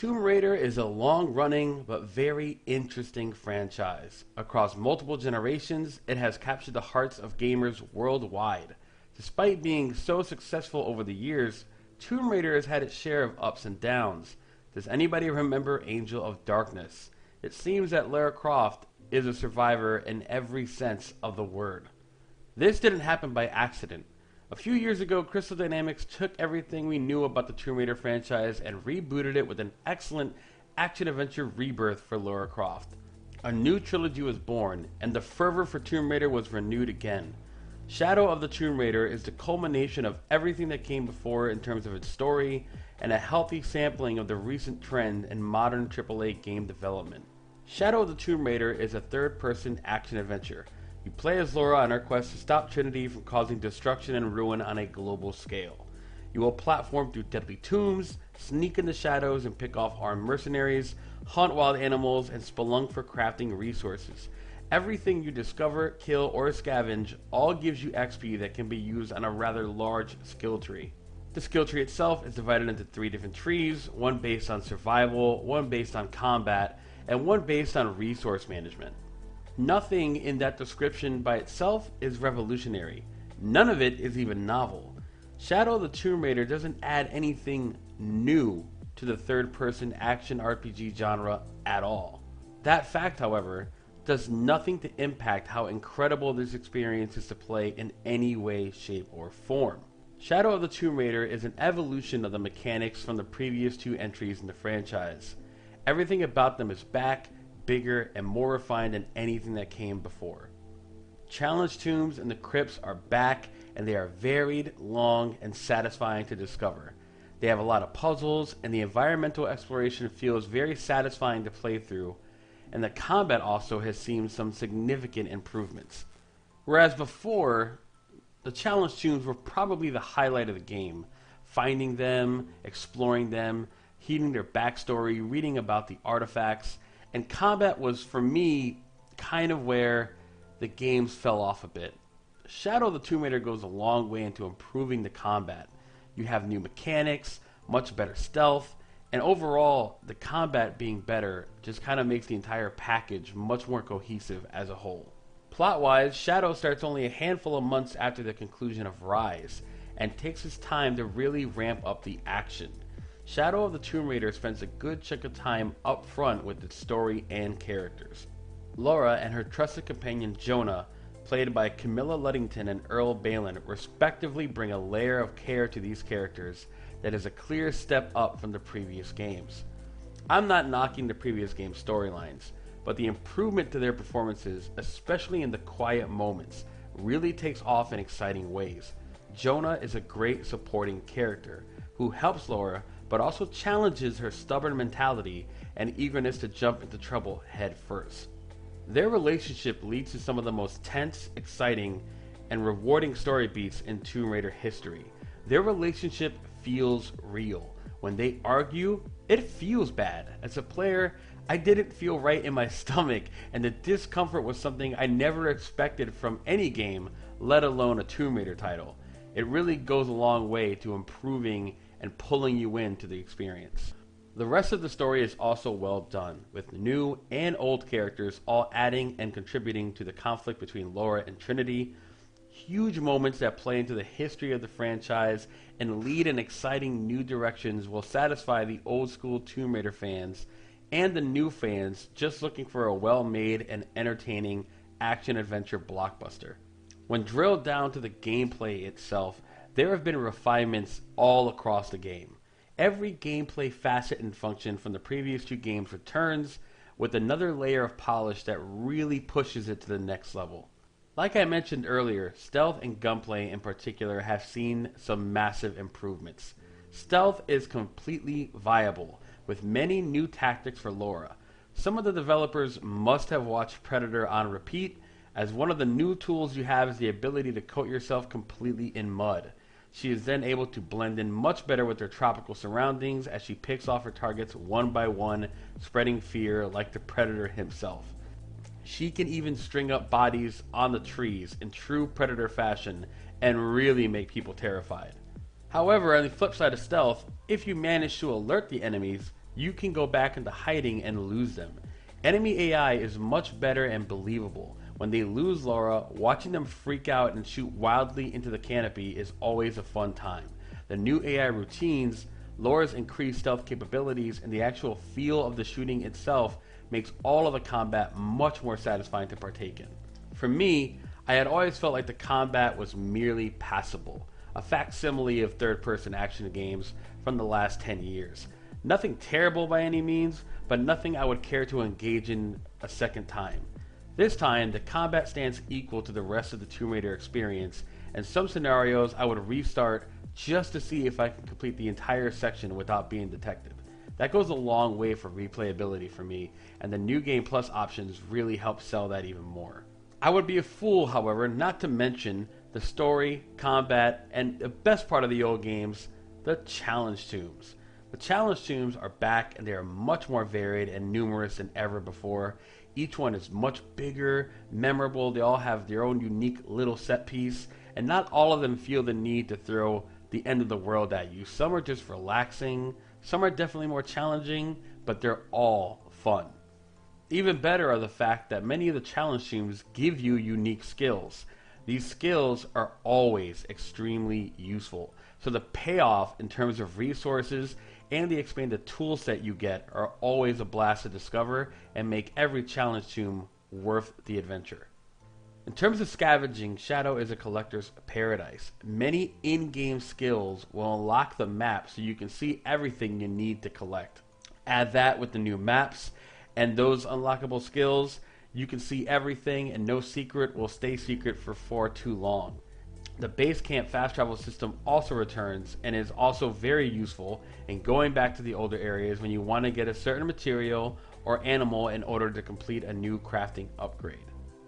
Tomb Raider is a long-running but very interesting franchise. Across multiple generations, it has captured the hearts of gamers worldwide. Despite being so successful over the years, Tomb Raider has had its share of ups and downs. Does anybody remember Angel of Darkness? It seems that Lara Croft is a survivor in every sense of the word. This didn't happen by accident. A few years ago, Crystal Dynamics took everything we knew about the Tomb Raider franchise and rebooted it with an excellent action-adventure rebirth for Lara Croft. A new trilogy was born, and the fervor for Tomb Raider was renewed again. Shadow of the Tomb Raider is the culmination of everything that came before in terms of its story, and a healthy sampling of the recent trend in modern AAA game development. Shadow of the Tomb Raider is a third-person action-adventure. You play as Lara on her quest to stop Trinity from causing destruction and ruin on a global scale. You will platform through deadly tombs, sneak in the shadows and pick off armed mercenaries, hunt wild animals, and spelunk for crafting resources. Everything you discover, kill, or scavenge all gives you XP that can be used on a rather large skill tree. The skill tree itself is divided into 3 different trees, one based on survival, one based on combat, and one based on resource management. Nothing in that description by itself is revolutionary. None of it is even novel. Shadow of the Tomb Raider doesn't add anything new to the third-person action RPG genre at all. That fact, however, does nothing to impact how incredible this experience is to play in any way, shape, or form. Shadow of the Tomb Raider is an evolution of the mechanics from the previous 2 entries in the franchise. Everything about them is back, bigger, and more refined than anything that came before. Challenge tombs and the crypts are back, and they are varied, long, and satisfying to discover. They have a lot of puzzles, and the environmental exploration feels very satisfying to play through, and the combat also has seen some significant improvements. Whereas before, the challenge tombs were probably the highlight of the game. Finding them, exploring them, hearing their backstory, reading about the artifacts, and combat was, for me, kind of where the games fell off a bit. Shadow of the Tomb Raider goes a long way into improving the combat. You have new mechanics, much better stealth, and overall, the combat being better just kind of makes the entire package much more cohesive as a whole. Plot-wise, Shadow starts only a handful of months after the conclusion of Rise, and takes its time to really ramp up the action. Shadow of the Tomb Raider spends a good chunk of time up front with its story and characters. Lara and her trusted companion Jonah, played by Camilla Luddington and Earl Balin, respectively bring a layer of care to these characters that is a clear step up from the previous games. I'm not knocking the previous game's storylines, but the improvement to their performances, especially in the quiet moments, really takes off in exciting ways. Jonah is a great supporting character who helps Lara, but also challenges her stubborn mentality and eagerness to jump into trouble head first. Their relationship leads to some of the most tense, exciting, and rewarding story beats in Tomb Raider history. Their relationship feels real. When they argue, it feels bad. As a player, I didn't feel right in my stomach, and the discomfort was something I never expected from any game, let alone a Tomb Raider title. It really goes a long way to improving and pulling you into the experience. The rest of the story is also well done, with new and old characters all adding and contributing to the conflict between Lara and Trinity. Huge moments that play into the history of the franchise and lead in exciting new directions will satisfy the old school Tomb Raider fans and the new fans just looking for a well-made and entertaining action-adventure blockbuster. When drilled down to the gameplay itself, there have been refinements all across the game. Every gameplay facet and function from the previous 2 games returns, with another layer of polish that really pushes it to the next level. Like I mentioned earlier, stealth and gunplay in particular have seen some massive improvements. Stealth is completely viable, with many new tactics for Lara. Some of the developers must have watched Predator on repeat, as one of the new tools you have is the ability to coat yourself completely in mud. She is then able to blend in much better with her tropical surroundings as she picks off her targets one by one, spreading fear like the Predator himself. She can even string up bodies on the trees in true Predator fashion and really make people terrified. However, on the flip side of stealth, if you manage to alert the enemies, you can go back into hiding and lose them. Enemy AI is much better and believable. When they lose Laura, watching them freak out and shoot wildly into the canopy is always a fun time. The new AI routines, Laura's increased stealth capabilities, and the actual feel of the shooting itself makes all of the combat much more satisfying to partake in. For me, I had always felt like the combat was merely passable, a facsimile of third-person action games from the last 10 years. Nothing terrible by any means, but nothing I would care to engage in a second time. This time, the combat stands equal to the rest of the Tomb Raider experience, and some scenarios I would restart just to see if I can complete the entire section without being detected. That goes a long way for replayability for me, and the New Game Plus options really help sell that even more. I would be a fool, however, not to mention the story, combat, and the best part of the old games, the challenge tombs. The challenge tombs are back, and they are much more varied and numerous than ever before. Each one is much bigger, memorable, they all have their own unique little set piece, and not all of them feel the need to throw the end of the world at you. Some are just relaxing, some are definitely more challenging, but they're all fun. Even better are the fact that many of the challenge tombs give you unique skills. These skills are always extremely useful, so the payoff in terms of resources and the expanded tool set you get are always a blast to discover and make every challenge tomb worth the adventure. In terms of scavenging, Shadow is a collector's paradise. Many in-game skills will unlock the map so you can see everything you need to collect. Add that with the new maps and those unlockable skills, you can see everything and no secret will stay secret for far too long. The base camp fast travel system also returns and is also very useful in going back to the older areas when you want to get a certain material or animal in order to complete a new crafting upgrade.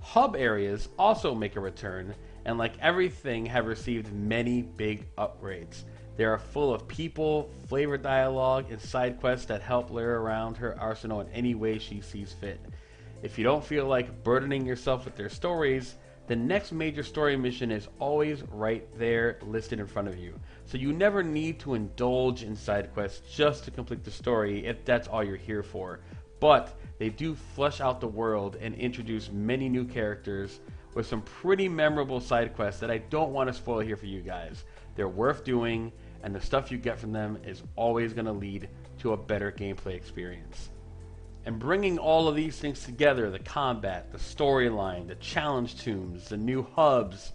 Hub areas also make a return, and like everything have received many big upgrades. They are full of people, flavor dialogue, and side quests that help layer around her arsenal in any way she sees fit. If you don't feel like burdening yourself with their stories, the next major story mission is always right there listed in front of you. So you never need to indulge in side quests just to complete the story if that's all you're here for. But they do flesh out the world and introduce many new characters with some pretty memorable side quests that I don't want to spoil here for you guys. They're worth doing, and the stuff you get from them is always going to lead to a better gameplay experience. And bringing all of these things together, the combat, the storyline, the challenge tombs, the new hubs,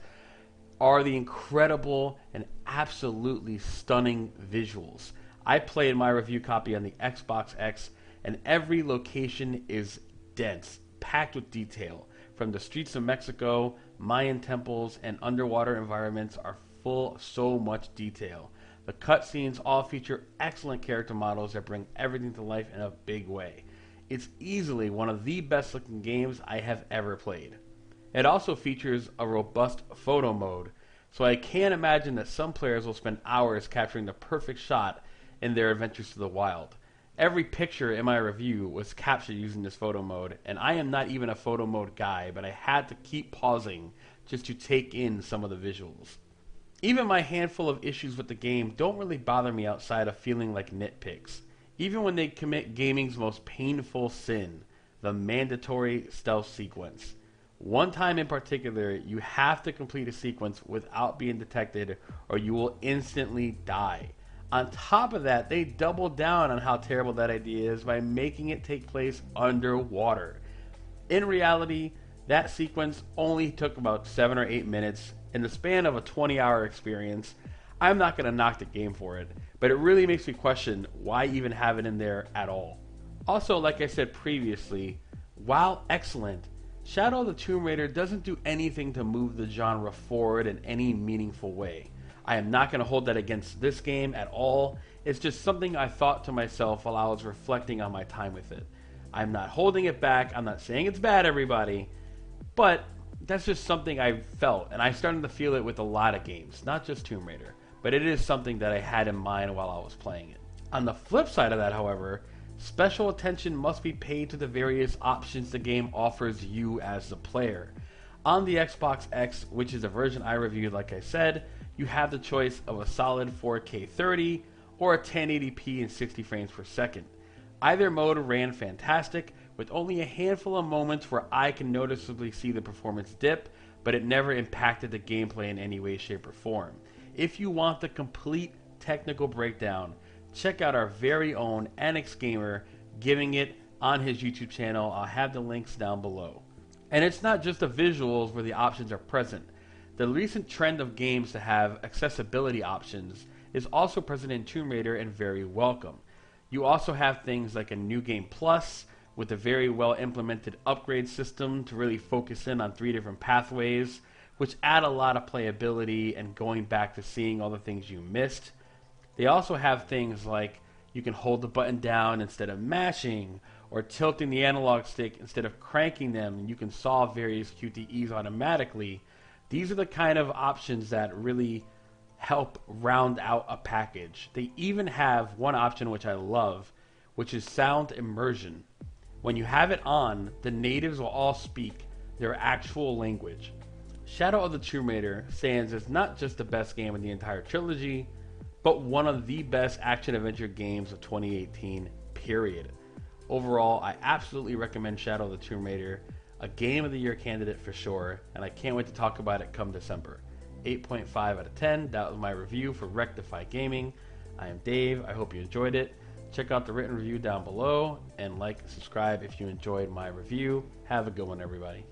are the incredible and absolutely stunning visuals. I played my review copy on the Xbox X, and every location is dense, packed with detail. From the streets of Mexico, Mayan temples, and underwater environments are full of so much detail. The cutscenes all feature excellent character models that bring everything to life in a big way. It's easily one of the best looking games I have ever played. It also features a robust photo mode, so I can't imagine that some players will spend hours capturing the perfect shot in their adventures to the wild. Every picture in my review was captured using this photo mode, and I am not even a photo mode guy, but I had to keep pausing just to take in some of the visuals. Even my handful of issues with the game don't really bother me outside of feeling like nitpicks. Even when they commit gaming's most painful sin, the mandatory stealth sequence. One time in particular, you have to complete a sequence without being detected or you will instantly die. On top of that, they double down on how terrible that idea is by making it take place underwater. In reality, that sequence only took about 7 or 8 minutes in the span of a 20-hour experience. I'm not going to knock the game for it, but it really makes me question why even have it in there at all. Also, like I said previously, while excellent, Shadow of the Tomb Raider doesn't do anything to move the genre forward in any meaningful way. I am not going to hold that against this game at all. It's just something I thought to myself while I was reflecting on my time with it. I'm not holding it back. I'm not saying it's bad, everybody. But that's just something I felt, and I started to feel it with a lot of games, not just Tomb Raider. But it is something that I had in mind while I was playing it. On the flip side of that, however, special attention must be paid to the various options the game offers you as the player. On the Xbox X, which is the version I reviewed like I said, you have the choice of a solid 4K 30 or a 1080p in 60 frames per second. Either mode ran fantastic, with only a handful of moments where I can noticeably see the performance dip, but it never impacted the gameplay in any way, shape, or form. If you want the complete technical breakdown, check out our very own NX Gamer giving it on his YouTube channel. I'll have the links down below. And it's not just the visuals where the options are present. The recent trend of games to have accessibility options is also present in Tomb Raider and very welcome. You also have things like a New Game Plus with a very well implemented upgrade system to really focus in on 3 different pathways, which add a lot of playability and going back to seeing all the things you missed. They also have things like you can hold the button down instead of mashing, or tilting the analog stick instead of cranking them, and you can solve various QTEs automatically. These are the kind of options that really help round out a package. They even have one option which I love, which is sound immersion. When you have it on, the natives will all speak their actual language. Shadow of the Tomb Raider stands as not just the best game in the entire trilogy, but one of the best action-adventure games of 2018, period. Overall, I absolutely recommend Shadow of the Tomb Raider, a Game of the Year candidate for sure, and I can't wait to talk about it come December. 8.5 out of 10, that was my review for Rectify Gaming. I am Dave, I hope you enjoyed it. Check out the written review down below, and like and subscribe if you enjoyed my review. Have a good one, everybody.